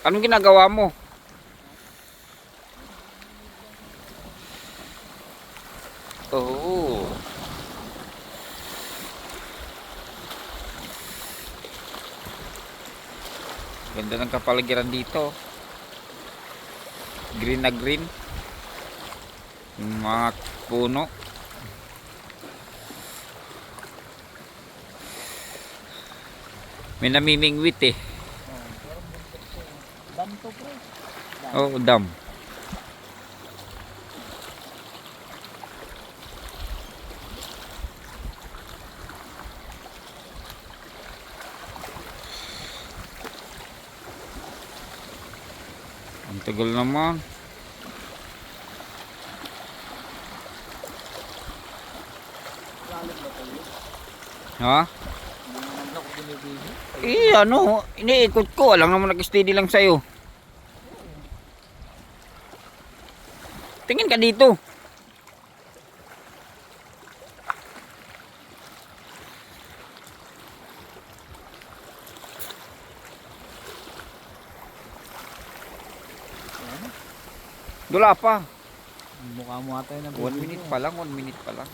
Anong ginagawa mo? Oh. Ganda ng kapaligiran dito. Green na green. Yung mga puno. May namimingwit eh. Dam to, pre. Oh, dam. Ang tagal naman. Lalit ba tayo? Ha? Hindi naman ako binibigyan. Eh ano, iniikot ko. Alam naman nag-steady lang sa'yo. Tingin ka dito. Wala pa. Mukha mo ata yun. 1 minute pa lang, 1 minute pa lang.